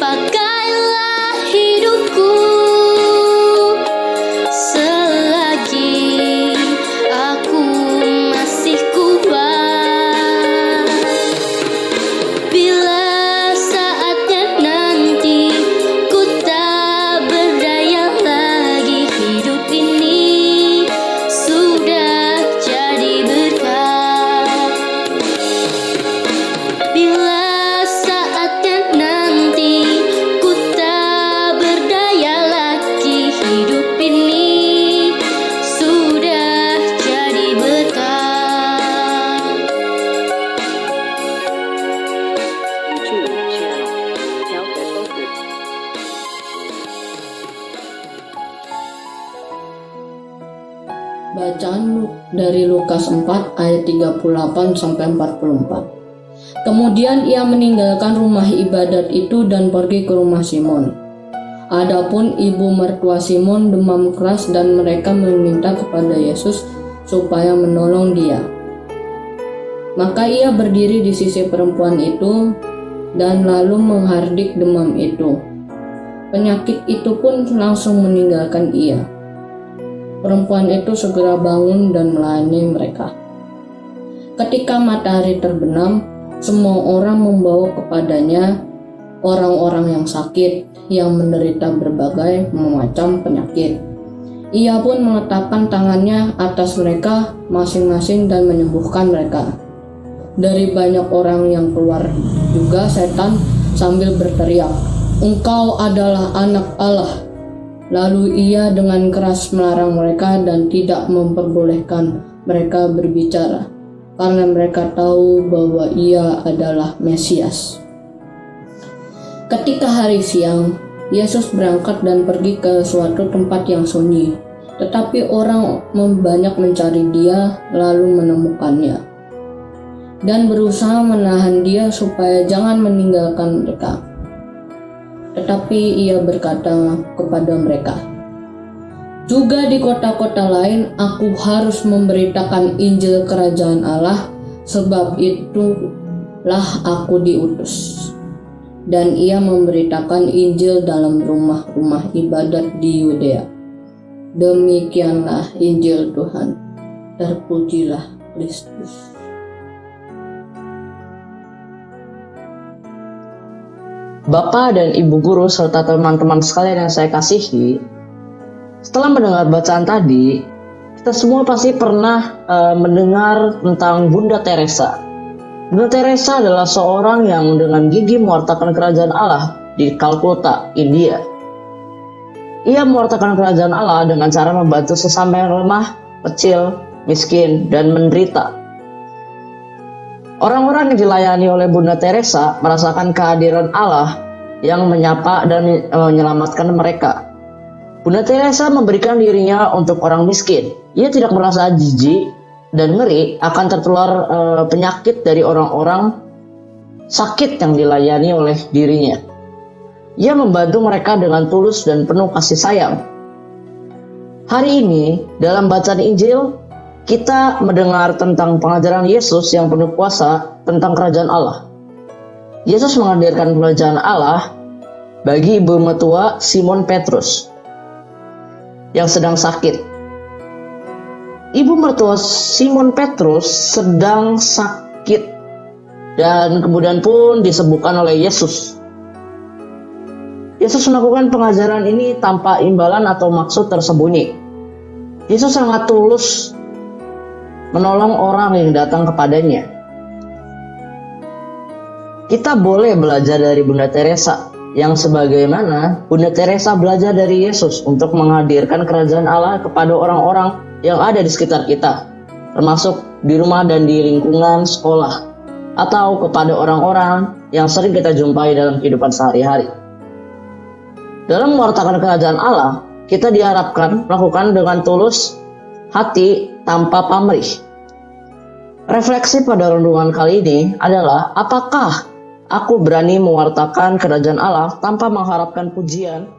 pakailah hidupku selagi aku masih kuat. Bila saatnya nanti ku tak berdaya lagi, hidup ini sudah jadi berkat. Bila saatnya nanti ku tak berdaya lagi, hidup ini sudah jadi berkat. YouTube channel, Calvin Oakwood. Bacaan dari Lukas 4 ayat 38 sampai 44. Kemudian ia meninggalkan rumah ibadat itu dan pergi ke rumah Simon. Adapun ibu mertua Simon demam keras dan mereka meminta kepada Yesus supaya menolong dia. Maka ia berdiri di sisi perempuan itu dan lalu menghardik demam itu. Penyakit itu pun langsung meninggalkan ia. Perempuan itu segera bangun dan melayani mereka. Ketika matahari terbenam, semua orang membawa kepadanya orang-orang yang sakit, yang menderita berbagai macam penyakit. Ia pun meletakkan tangannya atas mereka masing-masing dan menyembuhkan mereka. Dari banyak orang yang keluar juga setan sambil berteriak, "Engkau adalah anak Allah." Lalu ia dengan keras melarang mereka dan tidak memperbolehkan mereka berbicara, karena mereka tahu bahwa ia adalah Mesias. Ketika hari siang, Yesus berangkat dan pergi ke suatu tempat yang sunyi. Tetapi orang banyak mencari dia lalu menemukannya dan berusaha menahan dia supaya jangan meninggalkan mereka. Tetapi ia berkata kepada mereka, "Juga di kota-kota lain aku harus memberitakan Injil Kerajaan Allah, sebab itulah aku diutus." Dan ia memberitakan Injil dalam rumah-rumah ibadat di Yudea. Demikianlah Injil Tuhan. Terpujilah Kristus. Bapak dan Ibu Guru serta teman-teman sekalian yang saya kasihi, setelah mendengar bacaan tadi, kita semua pasti pernah mendengar tentang Bunda Teresa. Bunda Teresa adalah seorang yang dengan gigih mewartakan kerajaan Allah di Kalkuta, India. Ia mewartakan kerajaan Allah dengan cara membantu sesama yang lemah, kecil, miskin, dan menderita. Orang-orang yang dilayani oleh Bunda Teresa merasakan kehadiran Allah yang menyapa dan menyelamatkan mereka. Bunda Teresa memberikan dirinya untuk orang miskin. Ia tidak merasa jijik dan ngeri akan tertular penyakit dari orang-orang sakit yang dilayani oleh dirinya. Ia membantu mereka dengan tulus dan penuh kasih sayang. Hari ini, dalam bacaan Injil, kita mendengar tentang pengajaran Yesus yang penuh kuasa tentang kerajaan Allah. Yesus menghadirkan kerajaan Allah bagi ibu mertua Simon Petrus yang sedang sakit. Ibu mertua Simon Petrus sedang sakit dan kemudian pun disembuhkan oleh Yesus. Yesus melakukan pengajaran ini tanpa imbalan atau maksud tersembunyi. Yesus sangat tulus menolong orang yang datang kepadanya. Kita boleh belajar dari Bunda Teresa, yang sebagaimana Bunda Teresa belajar dari Yesus untuk menghadirkan kerajaan Allah kepada orang-orang yang ada di sekitar kita, termasuk di rumah dan di lingkungan sekolah, atau kepada orang-orang yang sering kita jumpai dalam kehidupan sehari-hari. Dalam mewartakan kerajaan Allah, kita diharapkan melakukan dengan tulus hati tanpa pamrih. Refleksi pada renungan kali ini adalah, apakah aku berani mewartakan kerajaan Allah tanpa mengharapkan pujian